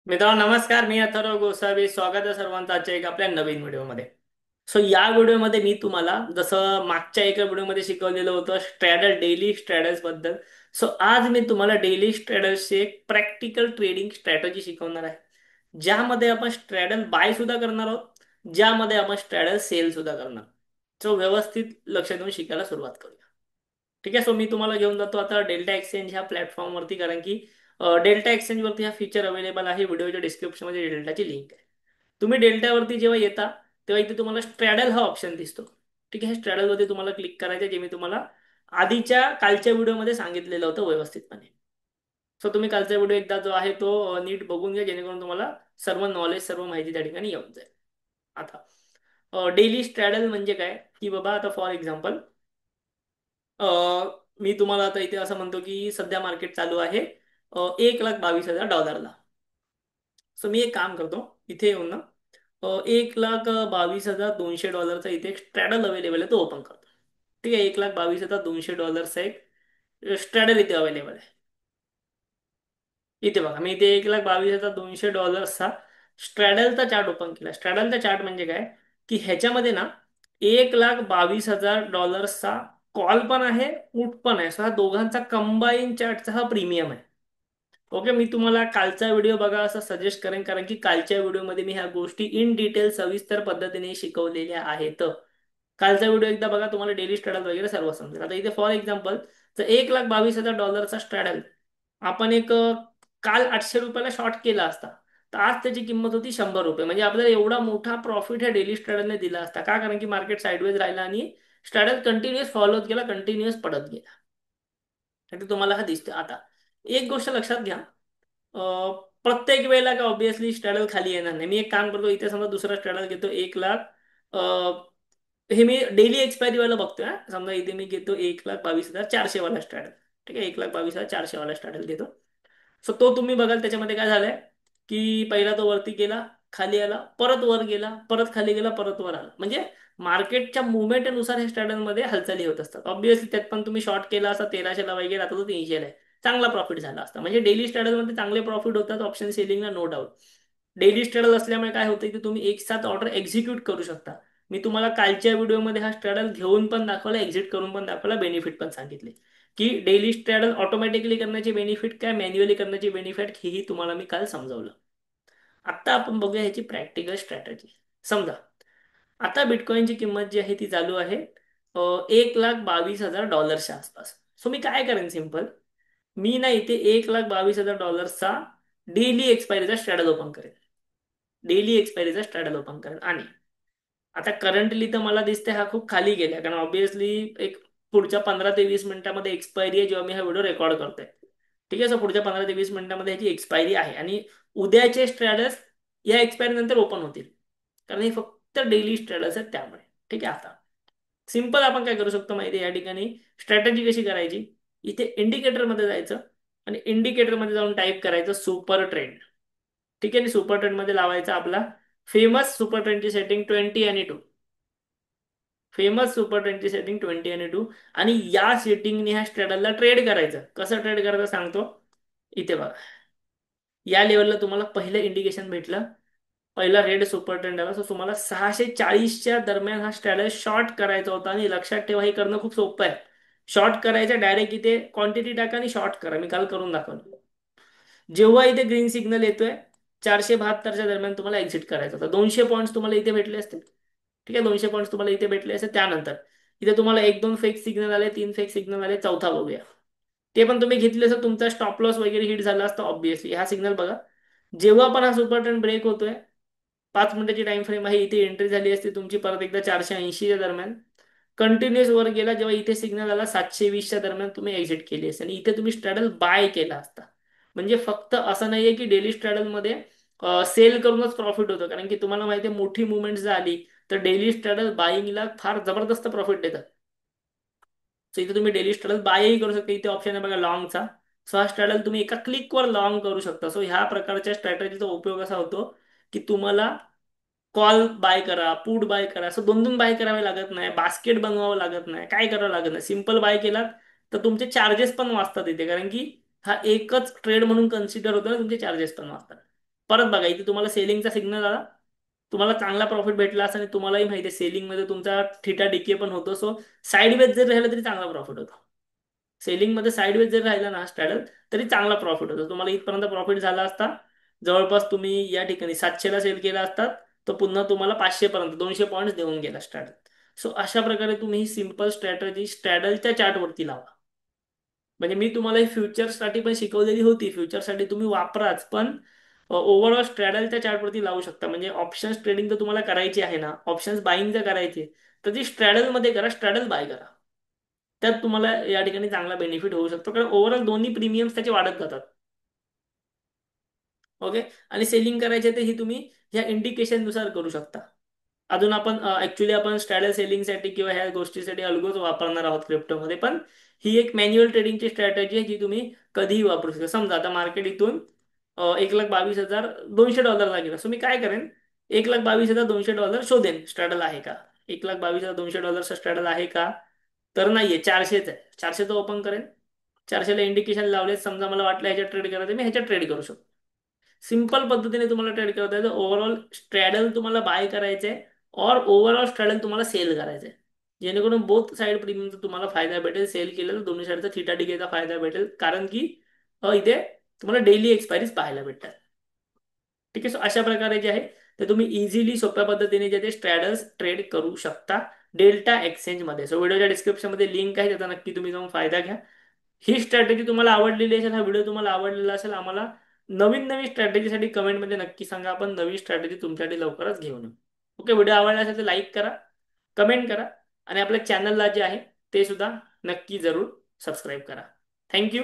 मित्रांनो नमस्कार. मी अथर्व गोसावी. स्वागत आहे सर्वांचं आजच्या एक आपल्या नवीन व्हिडिओमध्ये. या व्हिडिओमध्ये मी तुम्हाला जसं मागच्या एका व्हिडिओमध्ये शिकवलेलं होतं स्ट्रॅडल डेली स्ट्रॅडल्स बद्दल. आज मी तुम्हाला डेली स्ट्रॅडल्सची एक प्रॅक्टिकल ट्रेडिंग स्ट्रॅटेजी शिकवणार आहे, ज्यामध्ये आपण स्ट्रॅडल बाय सुद्धा करणार आहोत, ज्यामध्ये आपण स्ट्रॅडल सेल सुद्धा करणार. व्यवस्थित लक्ष देऊन शिकायला सुरुवात करूया. ठीक आहे. मी तुम्हाला घेऊन जातो आता डेल्टा एक्सचेंज ह्या प्लॅटफॉर्मवरती, कारण की डेल्टा एक्सचेंजवरती हा फीचर अवेलेबल आहे. व्हिडिओच्या डिस्क्रिप्शनमध्ये डेल्टाची लिंक आहे. तुम्ही डेल्टावरती जेव्हा येता तेव्हा इथे तुम्हाला स्ट्रॅडल हा ऑप्शन दिसतो. ठीक आहे. स्ट्रॅडलवरती तुम्हाला क्लिक करायचं, जे मी तुम्हाला आधीच्या कालच्या व्हिडिओमध्ये सांगितलेलं होतं व्यवस्थितपणे. तुम्ही कालचा व्हिडिओ एकदा जो आहे तो नीट बघून घ्या, जेणेकरून तुम्हाला सर्व नॉलेज सर्व माहिती त्या ठिकाणी येऊन जाईल. आता डेली स्ट्रॅडल म्हणजे काय, की बाबा आता फॉर एक्झाम्पल अ, मी तुम्हाला आता इथे असं म्हणतो की सध्या मार्केट चालू आहे 1,22,000 डॉलरला. मी एक काम करतो, इथे येऊन ना 1,22,200 डॉलरचा इथे एक स्ट्रॅडल अवेलेबल आहे, तो ओपन करतो. ठीक आहे. 1,22,200 डॉलरचा एक स्ट्रॅडल इथे अवेलेबल आहे. इथे बघा, मी इथे 1,22,200 डॉलर्सचा स्ट्रॅडलचा चार्ट ओपन केला. स्ट्रॅडलचा चार्ट म्हणजे काय, की ह्याच्यामध्ये ना 1,22,000 डॉलर्सचा कॉल पण आहे, पुट पण आहे. हा दोघांचा कंबाईन चार्टचा हा प्रीमियम आहे. ओके. मी तुम्हाला कालचा व्हिडिओ बघा असं सजेस्ट करेन, कारण की कालच्या व्हिडिओमध्ये मी ह्या गोष्टी इन डिटेल सविस्तर पद्धतीने शिकवलेल्या आहेत. कालचा व्हिडिओ एकदा बघा, तुम्हाला डेली स्ट्रॅडल वगैरे सर्व समजेल. आता इथे फॉर एक्झाम्पल जर 1,22,000 डॉलरचा स्ट्रॅडल आपण काल 800 रुपयाला शॉर्ट केला असता, तर आज त्याची किंमत होती 100 रुपये. म्हणजे आपल्याला एवढा मोठा प्रॉफिट ह्या डेली स्ट्रॅडलने दिला असता का, कारण की मार्केट साईडवेज राहिला आणि स्ट्रॅडल कंटिन्युअस फॉलोत गेला, कंटिन्युअस पडत गेला. तर तुम्हाला हा दिसतो. आता एक गोष्ट लक्षात घ्या, प्रत्येक वेळेला का ऑब्विसली स्ट्रॅडल खाली येणार नाही. मी एक काम करतो, इथे समजा दुसरा स्ट्रॅडल घेतो 1,00,000. हे मी डेली एक्सपायरी वाला बघतोय हा. समजा इथे मी घेतो 1,22,400 वाला स्ट्रॅडल. ठीक आहे. 1,22,400 वाला स्ट्रॅडल घेतो. तो तुम्ही बघाल त्याच्यामध्ये काय झालंय, की पहिला तो वरती गेला, खाली आला, परत वर गेला, परत खाली गेला, परत वर आला. म्हणजे मार्केटच्या मुवमेंटनुसार हे स्ट्रॅडलमध्ये हालचाली होत असतात. ऑब्व्हियसली त्यात पण तुम्ही शॉर्ट केला असता 1,300ला वगैरे, आता तो 300ला आहे, चांगला प्रॉफिट झाला असता. म्हणजे डेली स्ट्रॅडलमध्ये चांगले प्रॉफिट होतात option सेलिंगला, no doubt. Daily Stradale असल्यामुळे काय होतं, की तुम्ही एक साथ ऑर्डर एक्झिक्यूट करू शकता. मी तुम्हाला कालच्या व्हिडिओमध्ये हा स्ट्रॅडल घेऊन पण दाखवला, एक्झिट करून पण दाखवला, बेनिफिट पण सांगितले, की डेली स्ट्रॅडल ऑटोमॅटिकली करण्याचे बेनिफिट काय, मॅन्युअली करण्याचे बेनिफिट, हेही तुम्हाला मी काल समजावलं. आता आपण बघूया ह्याची प्रॅक्टिकल स्ट्रॅटेजी. समजा आता बिटकॉइनची किंमत जी आहे ती चालू आहे 1,22,000 डॉलर्सच्या आसपास. मी काय करेन, सिम्पल, मी ना इथे 1,22,000 डॉलर्सचा डेली एक्सपायरीचा स्ट्रॅडल ओपन करेन. डेली एक्सपायरीचा स्ट्रॅडल ओपन करेन. आणि आता करंटली तर मला दिसते हा खूप खाली गेला, कारण ऑब्व्हियसली एक पुढच्या 15 ते 20 मिनिटामध्ये एक्सपायरी आहे, जेव्हा मी हा व्हिडिओ रेकॉर्ड करतोय. ठीक आहे. पुढच्या 15 ते 20 मिनिटामध्ये ह्याची एक्सपायरी आहे, आणि उद्याचे स्ट्रॅडल्स या एक्सपायरी नंतर ओपन होतील, कारण हे फक्त डेली स्ट्रॅडल्स आहेत त्यामुळे. ठीक आहे. आता सिंपल आपण काय करू शकतो माहिती आहे, या ठिकाणी स्ट्रॅटेजी कशी करायची, इथे इंडिकेटरमध्ये जायचं आणि इंडिकेटरमध्ये जाऊन टाईप करायचं सुपर ट्रेंड. ठीक आहे. आणि सुपर ट्रेंड मध्ये लावायचा आपला फेमस सुपर ट्रेंडची सेटिंग 20 आणि 2. फेमस सुपर ट्रेंडची सेटिंग 20 आणि 2. आणि या सेटिंगने ह्या स्ट्रॅडलला ट्रेड करायचं. कसं ट्रेड करायचं सांगतो. इथे बघा, या लेवलला तुम्हाला पहिलं इंडिकेशन भेटलं, पहिला रेड सुपर ट्रेंड आला. तुम्हाला 640च्या दरम्यान हा स्ट्रॅडल शॉर्ट करायचा होता. आणि लक्षात ठेवा, हे करणं खूप सोपं आहे. शॉर्ट करायचं डायरेक्ट इथे क्वांटिटी टाका आणि शॉर्ट करा. मी काल करून दाखवलं. जेव्हा इथे ग्रीन सिग्नल येतोय 472च्या दरम्यान तुम्हाला एक्झिट करायचं होतं. 200 पॉईंट्स तुम्हाला इथे भेटले असते. ठीक आहे. 200 पॉईंट्स तुम्हाला इथे भेटले असते. त्यानंतर इथे तुम्हाला 1-2 फेक सिग्नल आले, 3 फेक सिग्नल आले, चौथा बघूया. ते पण तुम्ही घेतले असं तुमचा स्टॉप लॉस वगैरे हिट झाला असतं ऑब्व्हियसली. हा सिग्नल बघा, जेव्हा पण हा सुपर ट्रेंड ब्रेक होतोय, 5 मिनिटाची टाइम फ्रेम आहे, इथे एंट्री झाली असती तुमची परत एकदा 480च्या दरम्यान, कंटिन्युअस वर गेला. जेव्हा इथे सिग्नल आला 720च्या दरम्यान तुम्ही एक्झिट केली असते आणि इथे तुम्ही स्ट्रॅडल बाय केला असता. म्हणजे फक्त असं नाहीये की डेली स्ट्रॅडल मध्ये सेल करूनच प्रॉफिट होतं, कारण की तुम्हाला माहिती आहे मोठी मुवमेंट झाली तर डेली स्ट्रॅडल बाईंगला फार जबरदस्त प्रॉफिट देतात. इथे तुम्ही डेली स्ट्रॅडल बायही करू शकता. इथे ऑप्शन आहे बघा लॉंगचा. हा स्ट्रॅडल तुम्ही एका क्लिकवर लॉंग करू शकता. ह्या प्रकारच्या स्ट्रॅटेजीचा उपयोग असा होतो, की तुम्हाला कॉल बाय करा, पुट बाय करा, असं दोन दोन बाय करावे लागत नाही, बास्केट बनवावं लागत नाही, काय करावं लागत नाही. सिंपल बाय केलात तर तुमचे चार्जेस पण वाचतात इथे, कारण की हा एकच ट्रेड म्हणून कन्सिडर होतो ना, तुमचे चार्जेस पण वाचतात. परत बघा इथे तुम्हाला सेलिंगचा सिग्नल आला, तुम्हाला चांगला प्रॉफिट भेटला असं, आणि तुम्हालाही माहिती आहे सेलिंगमध्ये तुमचा थिटा डिके पण होतो. सो साईडवेज जर राहिलं तरी चांगला प्रॉफिट होतो. सेलिंगमध्ये साईडवेज जर राहिला ना स्ट्रॅडल, तरी चांगला प्रॉफिट होतो. तुम्हाला इथपर्यंत प्रॉफिट झाला असता, जवळपास तुम्ही या ठिकाणी 700 ला सेल केला असतात, तर पुन्हा तुम्हाला 500 पर्यंत 200 पॉईंट्स देऊन गेला स्ट्रॅडल. सो अशा प्रकारे तुम्ही ही सिंपल स्ट्रॅटजी स्ट्रॅडलच्या चार्टवरती लावा. म्हणजे मी तुम्हाला ही फ्युचरसाठी पण शिकवलेली होती, फ्युचरसाठी तुम्ही वापराच, पण ओव्हरऑल स्ट्रॅडलच्या चार्टवरती लावू शकता. म्हणजे ऑप्शन्स ट्रेडिंग जर तुम्हाला करायची आहे ना, ऑप्शन्स बाईंग जर करायची, तर ती स्ट्रॅडलमध्ये करा, स्ट्रॅडल बाय करा. त्यात तुम्हाला या ठिकाणी चांगला बेनिफिट होऊ शकतो, कारण ओव्हरऑल दोन्ही प्रीमियम्स त्याचे वाढत जातात. ओके. आणि सेलिंग करायचे तर ही तुम्ही ह्या इंडिकेशन नुसार करू शकता. अजून आपण ऍक्च्युली आपण स्ट्रॅडल सेलिंगसाठी किंवा ह्या गोष्टीसाठी अलगोच वापरणार आहोत क्रिप्टोमध्ये, पण ही एक मॅन्युअल ट्रेडिंगची स्ट्रॅटेजी आहे जी तुम्ही कधीही वापरू शकता. समजा आता मार्केट इथून 1,22,200 डॉलरला गेला, सो मी काय करेन, 1,22,200 डॉलर शोधेन स्ट्रॅडल आहे का. 1,22,200 डॉलरचा स्ट्रॅडल आहे का, तर नाहीये, 400च आहे, 400चं ओपन करेन. 400ला इंडिकेशन लावले, समजा मला वाटलं ह्याच्यात ट्रेड करायचं, मी ह्याच्यात ट्रेड करू शकतो. सिंपल पद्धतीने तुम्हाला ट्रेड करता येतं. ओव्हरऑल स्ट्रॅडल तुम्हाला बाय करायचंय, और ओव्हरऑल स्ट्रॅडल तुम्हाला सेल करायचंय, जेणेकरून बोथ साइड प्रीमियमचा तुम्हाला फायदा भेटेल. सेल केलेला दोन्ही साईडचा थिटा डिकेचा फायदा भेटेल, कारण की इथे तुम्हाला डेली एक्सपायरीज पाहायला भेटतात. ठीक आहे. सो अशा प्रकारे जे आहे ते तुम्ही इझिली सोप्या पद्धतीने जे ते स्ट्रॅडल्स ट्रेड करू शकता डेल्टा एक्सचेंजमध्ये. सो व्हिडिओच्या डिस्क्रिप्शनमध्ये लिंक आहे, त्याचा नक्की तुम्ही जाऊन फायदा घ्या. ही स्ट्रॅटेजी तुम्हाला आवडलेली असेल, हा व्हिडिओ तुम्हाला आवडलेला असेल, आम्हाला नवीन नवीन स्ट्रॅटेजीसाठी कमेंटमध्ये नक्की सांगा. आपण नवीन स्ट्रॅटेजी तुमच्यासाठी लवकरच घेऊन येऊ. ओके. व्हिडिओ आवडला असेल तर लाईक करा, कमेंट करा, आणि आपल्या चॅनलला जे आहे ते सुद्धा नक्की जरूर सबस्क्राईब करा. थँक्यू.